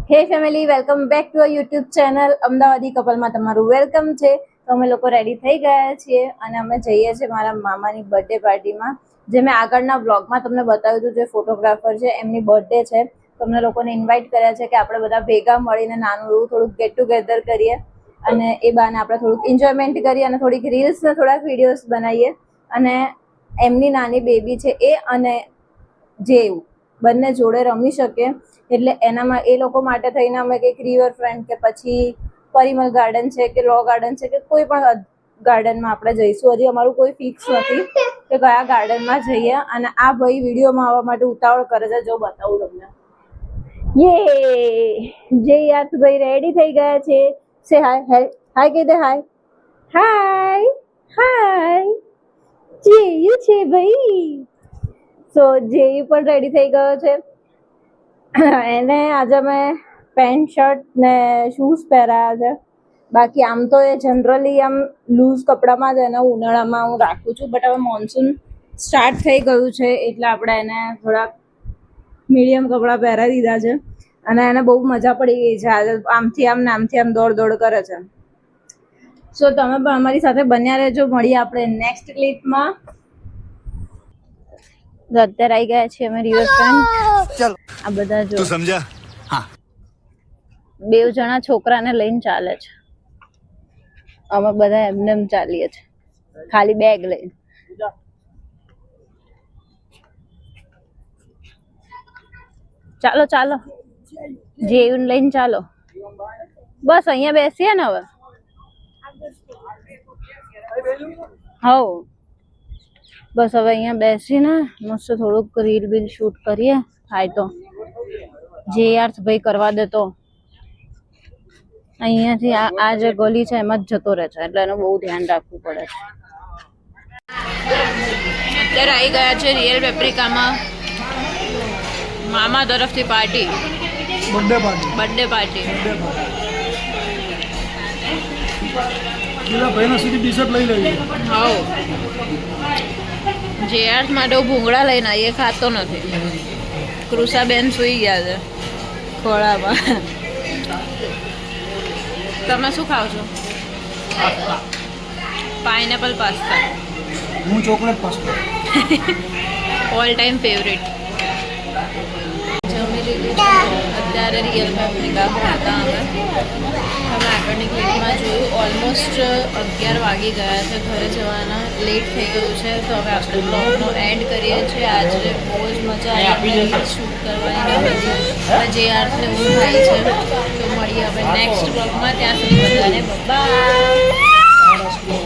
હે family, welcome back to a YouTube channel Amdavadi કપલમાં તમારું વેલકમ છે. તો અમે લોકો રેડી થઈ ગયા છીએ અને અમે જઈએ છીએ મારા મામાની બર્થડે પાર્ટીમાં. જે મેં આગળના બ્લોગમાં તમને બતાવ્યું હતું, જે ફોટોગ્રાફર છે એમની બર્થડે છે. તમને લોકોને ઇન્વાઇટ કર્યા છે કે આપણે બધા ભેગા મળીને નાનું એવું થોડુંક ગેટ ટુગેધર કરીએ અને એ બહાને આપણે થોડુંક એન્જોયમેન્ટ કરીએ અને થોડીક રીલ્સ ને થોડાક વિડીયોઝ બનાવીએ. અને એમની નાની બેબી છે એ અને જેવ બંને જોડે રમી શકે, એટલે એનામાં એ લોકો માટે થઈને અમે કંઈક રિવર ફ્રન્ટ કે પછી પરિમલ ગાર્ડન છે કે લો ગાર્ડન છે કે કોઈ પણ ગાર્ડનમાં આપણે જઈશું. હજી અમારું કોઈ ફિક્સ નથી કે કયા ગાર્ડનમાં જઈએ. અને આ ભાઈ વિડીયોમાં આવવા માટે ઉતાવળ કરે છે, જો બતાવું તમને. જે ભાઈ રેડી થઈ ગયા છે. સે હાય હાય કહી દે. હાય હાય હાય જેયુ છે ભાઈ. સો જેયુ પણ રેડી થઈ ગયો છે. એને આજે મેં પેન્ટ શર્ટ ને શૂઝ પહેરાયા છે. બાકી આમ તો એ જનરલી આમ લૂઝ કપડામાં જ એને ઉનાળામાં હું રાખું છું, બટ હવે મોન્સૂન સ્ટાર્ટ થઈ ગયું છે એટલે આપણે એને થોડાક મીડિયમ કપડાં પહેરાવી દીધા છે. અને એને બહુ મજા પડી ગઈ છે. આજે આમથી આમ નામથી આમ દોડ દોડ કરે છે. સો તમે પણ અમારી સાથે બન્યા રહેજો. મળીએ આપણે નેક્સ્ટ ક્લિપમાં. અત્યારે આવી ગયા છીએ અમે રિવરફ્રન્ટ. આ બધા જો સમજા. હા, બે જણા છોકરાને લઈને ચાલે છે. અમે બધા એમને એમ ચાલીએ છીએ, ખાલી બેગ લઈને. ચાલો ચાલો, જેવું લઈને ચાલો. બસ અહીંયા બેસીએ ને હવે. હવ બસ હવે અહીંયા બેસીને મસ્ત થોડુંક રીલ બીલ શૂટ કરીએ થાય તો. જે ભાઈ કરવા દે તો. અહીંયાથી આ જે ગલી છે એમાં જ જતો રહે છે, એટલે એનું બહુ ધ્યાન રાખવું પડે છે. અત્યારે આવી ગયા છે રિયલ પેપ્રિકામાં મામા તરફથી પાર્ટી, બર્થડે પાર્ટી. ભાઈના સુધી ટી શર્ટ લઈ લેવી. હાઉ જેઆર માટે ભૂંગળા લઈને આવીએ, ખાતો નથી. કૃષાબેન સુઈ ગયા છે ખોળામાં. તમે શું ખાવ છો? Pineapple pasta. હું chocolate pasta. All time favourite. જમી લીધું છે. અત્યારે રિયલ પેપ્રિકા ખાતા અમે આગળની ક્લિપમાં જોયું. ઓલમોસ્ટ 11 વાગી ગયા છે, ઘરે જવાના લેટ થઈ ગયું છે. તો હવે આપણે બ્લોગનો એન્ડ કરીએ છીએ. આજે બહુ જ મજા આવી શૂટ કરવાની બધી, જે આર્થને એવું થાય છે. તો મળીએ હવે નેક્સ્ટ બ્લોગમાં. ત્યાં સુધી બધાને બાય.